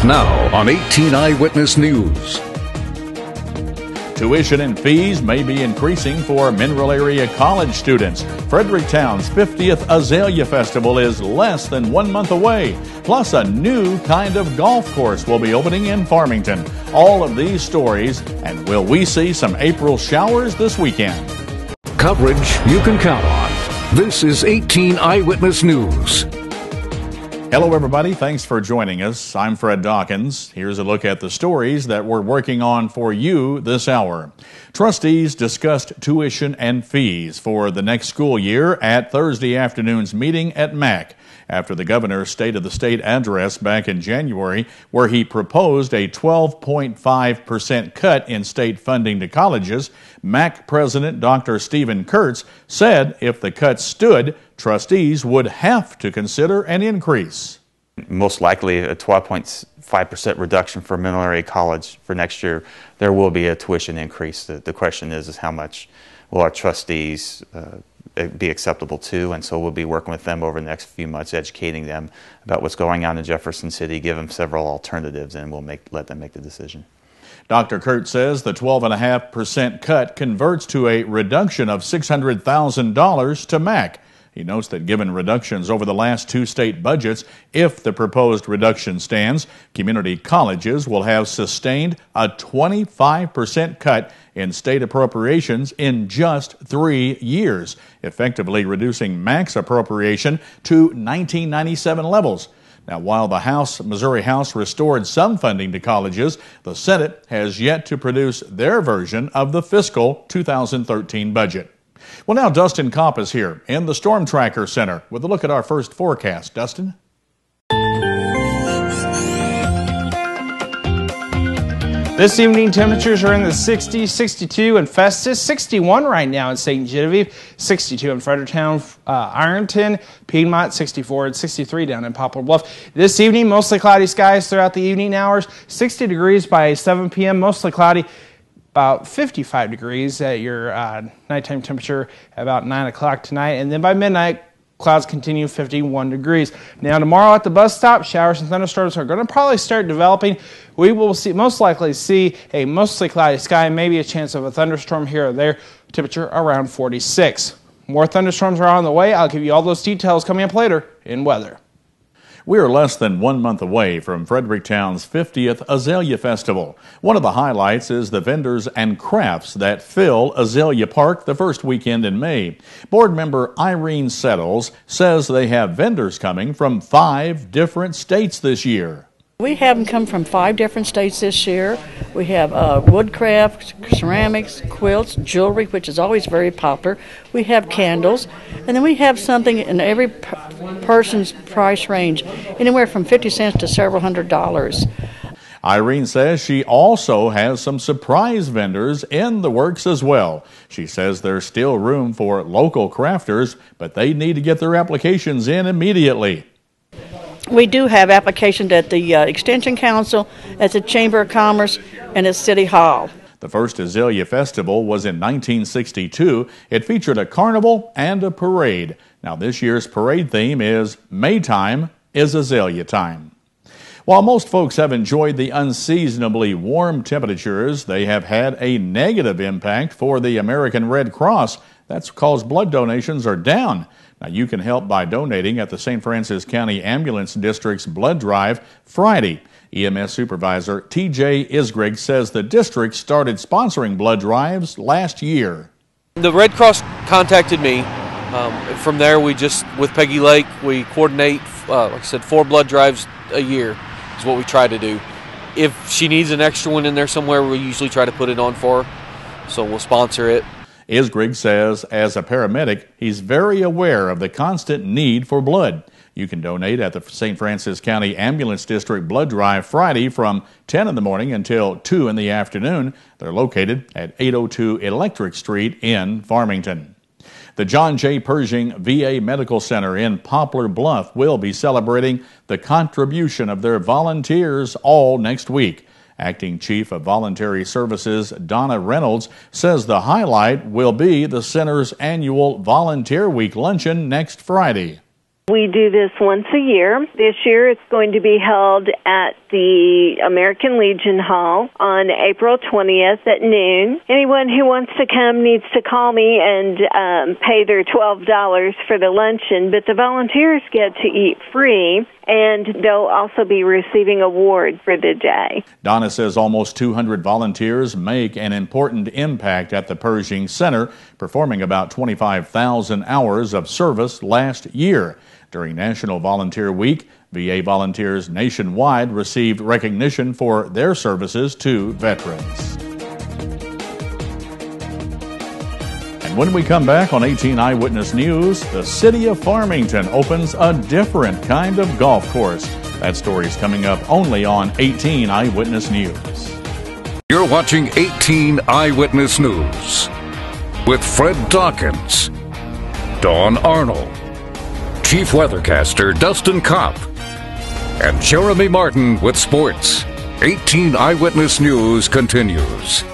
Now on 18 Eyewitness News. Tuition and fees may be increasing for Mineral Area college students. Fredericktown's 50th Azalea Festival is less than 1 month away. Plus, a new kind of golf course will be opening in Farmington. All of these stories, and will we see some April showers this weekend? Coverage you can count on. This is 18 Eyewitness News. Hello, everybody. Thanks for joining us. I'm Fred Dawkins. Here's a look at the stories that we're working on for you this hour. Trustees discussed tuition and fees for the next school year at Thursday afternoon's meeting at MAC, after the governor's State of the State address back in January, where he proposed a 12.5% cut in state funding to colleges. MAC President Dr. Stephen Kurtz said if the cut stood, trustees would have to consider an increase. Most likely a 12.5% reduction for Mineral Area College for next year. There will be a tuition increase. The question is how much will our trustees be acceptable to, and so we'll be working with them over the next few months, educating them about what's going on in Jefferson City, give them several alternatives, and we'll let them make the decision. Dr. Kurtz says the 12.5% cut converts to a reduction of $600,000 to MAC. He notes that given reductions over the last two state budgets, if the proposed reduction stands, community colleges will have sustained a 25% cut in state appropriations in just 3 years, effectively reducing MAC's appropriation to 1997 levels. Now, while the Missouri House restored some funding to colleges, the Senate has yet to produce their version of the fiscal 2013 budget. Well, now Dustin Kopp is here in the Storm Tracker Center with a look at our first forecast. Dustin? This evening, temperatures are in the 60s, 62 in Festus, 61 right now in St. Genevieve, 62 in Fredericktown, Ironton, Piedmont, 64 and 63 down in Poplar Bluff. This evening, mostly cloudy skies throughout the evening hours, 60 degrees by 7 p.m., mostly cloudy. About 55 degrees at your nighttime temperature about 9 o'clock tonight. And then by midnight, clouds continue, 51 degrees. Now tomorrow at the bus stop, showers and thunderstorms are going to probably start developing. We will most likely see a mostly cloudy sky, maybe a chance of a thunderstorm here or there, temperature around 46. More thunderstorms are on the way. I'll give you all those details coming up later in weather. We are less than 1 month away from Fredericktown's 50th Azalea Festival. One of the highlights is the vendors and crafts that fill Azalea Park the first weekend in May. Board member Irene Settles says they have vendors coming from 5 different states this year. We have them come from 5 different states this year. We have woodcraft, ceramics, quilts, jewelry, which is always very popular. We have candles, and then we have something in every person's price range, anywhere from 50 cents to several $100s. Irene says she also has some surprise vendors in the works as well. She says there's still room for local crafters, but they need to get their applications in immediately. We do have applications at the Extension Council, at the Chamber of Commerce, and at City Hall. The first Azalea Festival was in 1962. It featured a carnival and a parade. Now this year's parade theme is Maytime is Azalea Time. While most folks have enjoyed the unseasonably warm temperatures, they have had a negative impact for the American Red Cross. That's because blood donations are down. Now, you can help by donating at the St. Francis County Ambulance District's blood drive Friday. EMS Supervisor T.J. Isgrigg says the district started sponsoring blood drives last year. The Red Cross contacted me. From there, with Peggy Lake, we coordinate, like I said, 4 blood drives a year is what we try to do. If she needs an extra one in there somewhere, we usually try to put it on for her, so we'll sponsor it. Isgrigg says as a paramedic, he's very aware of the constant need for blood. You can donate at the St. Francis County Ambulance District blood drive Friday from 10 in the morning until 2 in the afternoon. They're located at 802 Electric Street in Farmington. The John J. Pershing VA Medical Center in Poplar Bluff will be celebrating the contribution of their volunteers all next week. Acting Chief of Voluntary Services Donna Reynolds says the highlight will be the center's annual Volunteer Week luncheon next Friday. We do this once a year. This year it's going to be held at the American Legion Hall on April 20th at noon. Anyone who wants to come needs to call me and pay their $12 for the luncheon, but the volunteers get to eat free, and they'll also be receiving awards for the day. Donna says almost 200 volunteers make an important impact at the Pershing Center, performing about 25,000 hours of service last year. During National Volunteer Week, VA volunteers nationwide received recognition for their services to veterans. And when we come back on 18 Eyewitness News, the city of Farmington opens a different kind of golf course. That story's coming up only on 18 Eyewitness News. You're watching 18 Eyewitness News with Fred Dawkins, Dawn Arnold, Chief Weathercaster Dustin Kopp, and Jeremy Martin with sports. 18 Eyewitness News continues.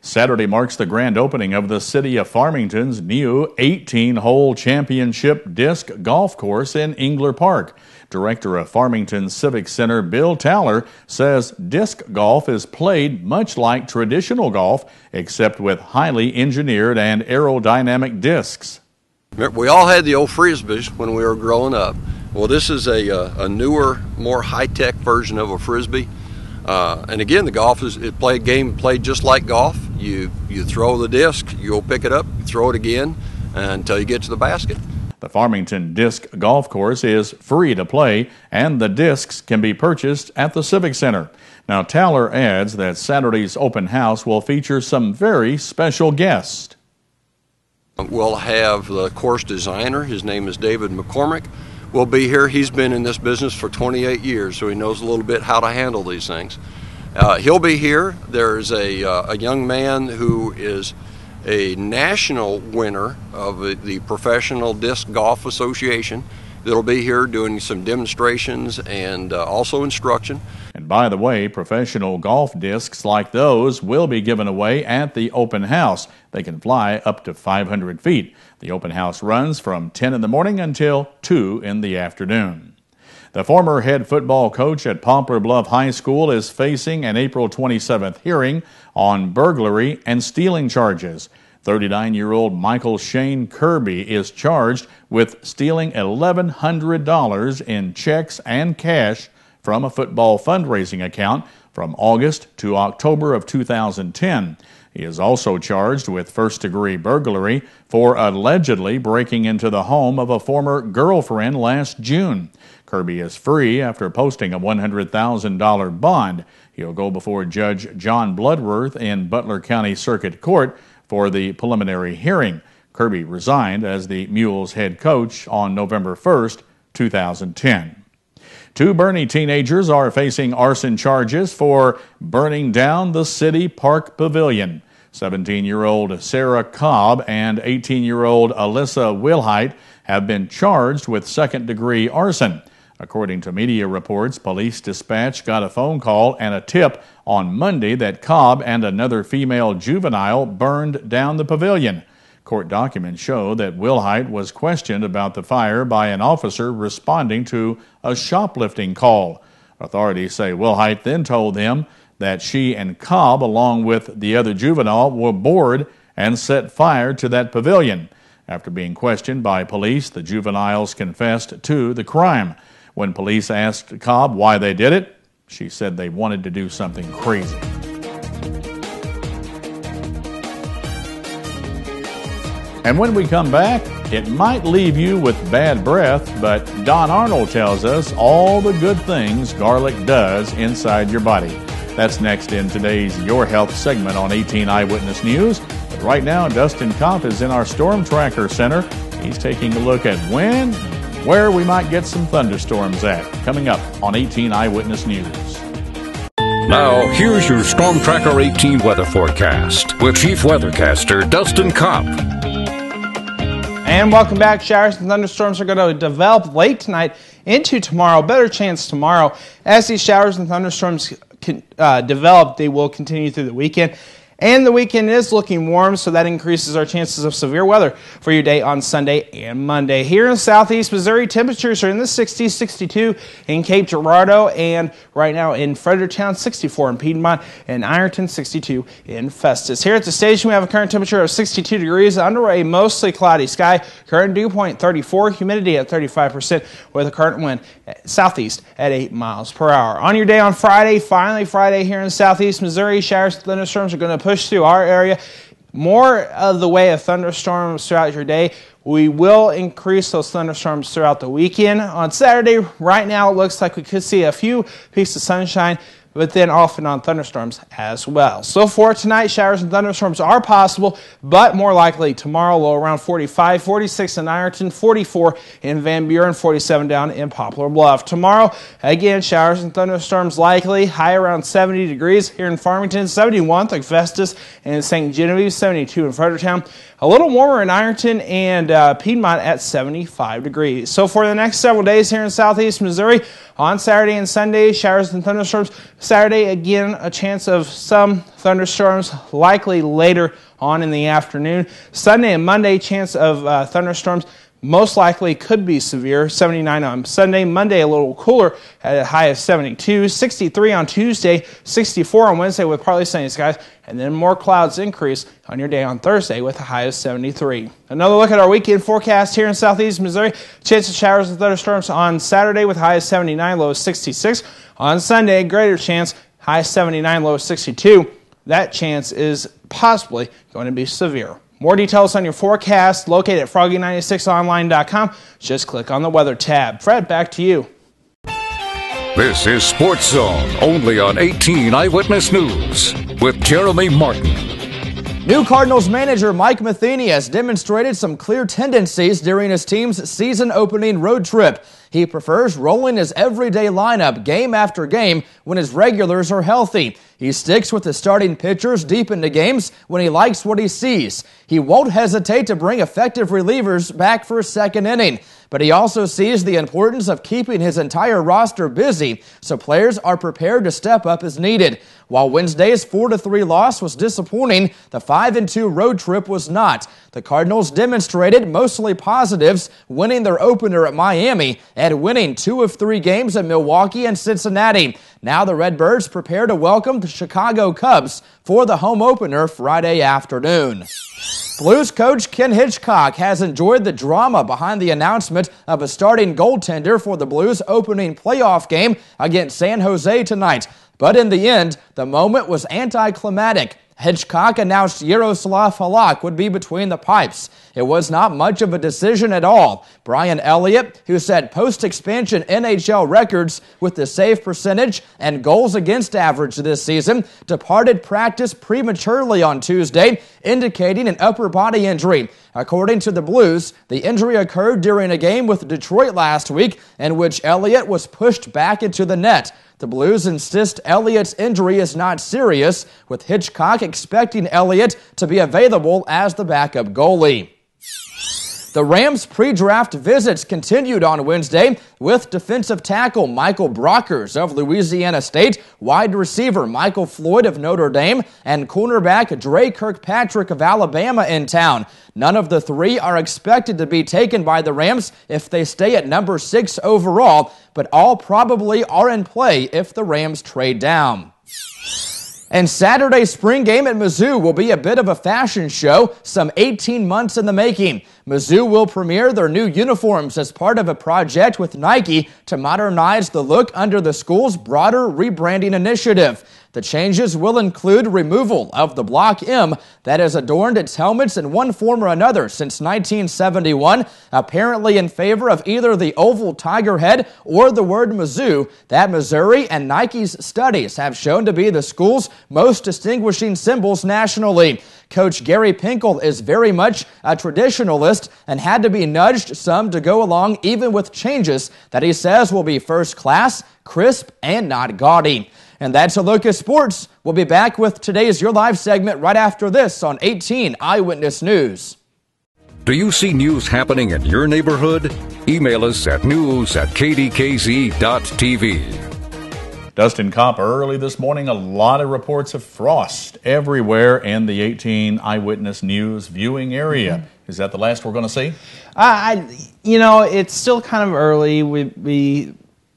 Saturday marks the grand opening of the city of Farmington's new 18-hole championship disc golf course in Engler Park. Director of Farmington Civic Center Bill Towler says disc golf is played much like traditional golf, except with highly engineered and aerodynamic discs. We all had the old Frisbees when we were growing up. Well, this is a newer, more high-tech version of a Frisbee. And again, the golf is game played just like golf. You throw the disc, you'll pick it up, throw it again until you get to the basket. The Farmington Disc Golf Course is free to play, and the discs can be purchased at the Civic Center. Now, Towler adds that Saturday's open house will feature some very special guests. We'll have the course designer. His name is David McCormick. Will be here. He's been in this business for 28 years, so he knows a little bit how to handle these things. He'll be here. There's a young man who is a national winner of the Professional Disc Golf Association that'll be here doing some demonstrations and also instruction. And by the way, professional golf discs like those will be given away at the open house. They can fly up to 500 feet. The open house runs from 10 in the morning until 2 in the afternoon. The former head football coach at Poplar Bluff High School is facing an April 27th hearing on burglary and stealing charges. 39-year-old Michael Shane Kirby is charged with stealing $1,100 in checks and cash from a football fundraising account from August to October of 2010. He is also charged with first-degree burglary for allegedly breaking into the home of a former girlfriend last June. Kirby is free after posting a $100,000 bond. He'll go before Judge John Bloodworth in Butler County Circuit Court for the preliminary hearing. Kirby resigned as the Mules head coach on November 1st, 2010. Two Bernie teenagers are facing arson charges for burning down the city park pavilion. 17-year-old Sarah Cobb and 18-year-old Alyssa Wilhite have been charged with second-degree arson. According to media reports, police dispatch got a phone call and a tip on Monday that Cobb and another female juvenile burned down the pavilion. Court documents show that Wilhite was questioned about the fire by an officer responding to a shoplifting call. Authorities say Wilhite then told them that she and Cobb, along with the other juvenile, were bored and set fire to that pavilion. After being questioned by police, the juveniles confessed to the crime. When police asked Cobb why they did it, she said they wanted to do something crazy. And when we come back, it might leave you with bad breath, but Don Arnold tells us all the good things garlic does inside your body. That's next in today's Your Health segment on 18 Eyewitness News. But right now, Dustin Kopp is in our Storm Tracker Center. He's taking a look at when and where we might get some thunderstorms at. Coming up on 18 Eyewitness News. Now, here's your Storm Tracker 18 weather forecast with Chief Weathercaster Dustin Kopp. And welcome back. Showers and thunderstorms are going to develop late tonight into tomorrow. Better chance tomorrow. As these showers and thunderstorms develop, they will continue through the weekend. And the weekend is looking warm, so that increases our chances of severe weather for your day on Sunday and Monday. Here in southeast Missouri, temperatures are in the 60s, 62 in Cape Girardeau, and right now in Fredericktown, 64 in Piedmont, and Ironton, 62 in Festus. Here at the station, we have a current temperature of 62 degrees under a mostly cloudy sky, current dew point 34, humidity at 35%, with a current wind southeast at 8 miles per hour. On your day on Friday, finally Friday here in southeast Missouri, showers and thunderstorms are going to push through our area. More of the way of thunderstorms throughout your day. We will increase those thunderstorms throughout the weekend. On Saturday, right now, it looks like we could see a few pieces of sunshine, but then off and on thunderstorms as well. So for tonight, showers and thunderstorms are possible, but more likely tomorrow, low around 45, 46 in Ironton, 44 in Van Buren, 47 down in Poplar Bluff. Tomorrow, again, showers and thunderstorms likely, high around 70 degrees here in Farmington, 71 like Festus and St. Genevieve, 72 in Fredericktown. A little warmer in Ironton and Piedmont at 75 degrees. So for the next several days here in southeast Missouri, on Saturday and Sunday, showers and thunderstorms. Saturday, again, a chance of some thunderstorms, likely later on in the afternoon. Sunday and Monday, chance of thunderstorms. Most likely could be severe, 79 on Sunday. Monday, a little cooler at a high of 72. 63 on Tuesday, 64 on Wednesday with partly sunny skies. And then more clouds increase on your day on Thursday with a high of 73. Another look at our weekend forecast here in southeast Missouri. Chance of showers and thunderstorms on Saturday with a high of 79, low of 66. On Sunday, greater chance, high of 79, low of 62. That chance is possibly going to be severe. More details on your forecast located at froggy96online.com. Just click on the weather tab. Fred, back to you. This is Sports Zone, only on 18 Eyewitness News with Jeremy Martin. New Cardinals manager Mike Matheny has demonstrated some clear tendencies during his team's season-opening road trip. He prefers rolling his everyday lineup game after game when his regulars are healthy. He sticks with the starting pitchers deep into games when he likes what he sees. He won't hesitate to bring effective relievers back for a second inning. But he also sees the importance of keeping his entire roster busy, so players are prepared to step up as needed. While Wednesday's 4-3 loss was disappointing, the 5-2 road trip was not. The Cardinals demonstrated mostly positives, winning their opener at Miami and winning 2 of 3 games at Milwaukee and Cincinnati. Now the Redbirds prepare to welcome the Chicago Cubs for the home opener Friday afternoon. Blues coach Ken Hitchcock has enjoyed the drama behind the announcement of a starting goaltender for the Blues' opening playoff game against San Jose tonight. But in the end, the moment was anticlimactic. Hitchcock announced Yaroslav Halak would be between the pipes. It was not much of a decision at all. Brian Elliott, who set post-expansion NHL records with the save percentage and goals against average this season, departed practice prematurely on Tuesday, indicating an upper body injury. According to the Blues, the injury occurred during a game with Detroit last week in which Elliott was pushed back into the net. The Blues insist Elliott's injury is not serious, with Hitchcock expecting Elliott to be available as the backup goalie. The Rams' pre-draft visits continued on Wednesday with defensive tackle Michael Brockers of Louisiana State, wide receiver Michael Floyd of Notre Dame, and cornerback Dre Kirkpatrick of Alabama in town. None of the 3 are expected to be taken by the Rams if they stay at number 6 overall, but all probably are in play if the Rams trade down. And Saturday's spring game at Mizzou will be a bit of a fashion show, some 18 months in the making. Mizzou will premiere their new uniforms as part of a project with Nike to modernize the look under the school's broader rebranding initiative. The changes will include removal of the Block M that has adorned its helmets in one form or another since 1971, apparently in favor of either the oval tiger head or the word Mizzou, that Missouri and Nike's studies have shown to be the school's most distinguishing symbols nationally. Coach Gary Pinkel is very much a traditionalist and had to be nudged some to go along even with changes that he says will be first class, crisp, and not gaudy. And that's a look at sports. We'll be back with today's Your Live segment right after this on 18 Eyewitness News. Do you see news happening in your neighborhood? Email us at news@kdkz.tv. Dustin Kopp early this morning, a lot of reports of frost everywhere in the 18 Eyewitness News viewing area. Is that the last we're going to see? It's still kind of early. We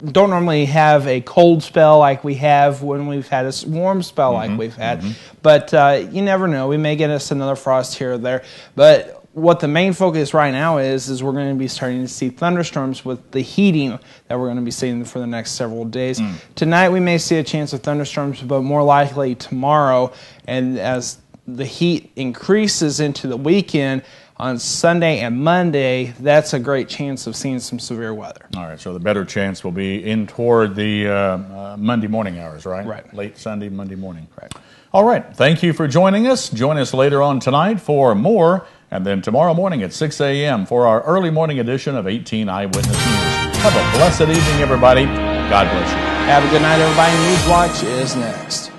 don't normally have a cold spell like we have when we've had a warm spell like we've had. But you never know. We may get us another frost here or there. But what the main focus right now is we're going to be starting to see thunderstorms with the heating that we're going to be seeing for the next several days. Tonight we may see a chance of thunderstorms, but more likely tomorrow. And as the heat increases into the weekend, on Sunday and Monday, that's a great chance of seeing some severe weather. All right, so the better chance will be in toward the Monday morning hours, right? Right. Late Sunday, Monday morning. Right. All right, thank you for joining us. Join us later on tonight for more, and then tomorrow morning at 6 a.m. for our early morning edition of 18 Eyewitness News. Have a blessed evening, everybody. God bless you. Have a good night, everybody. Newswatch is next.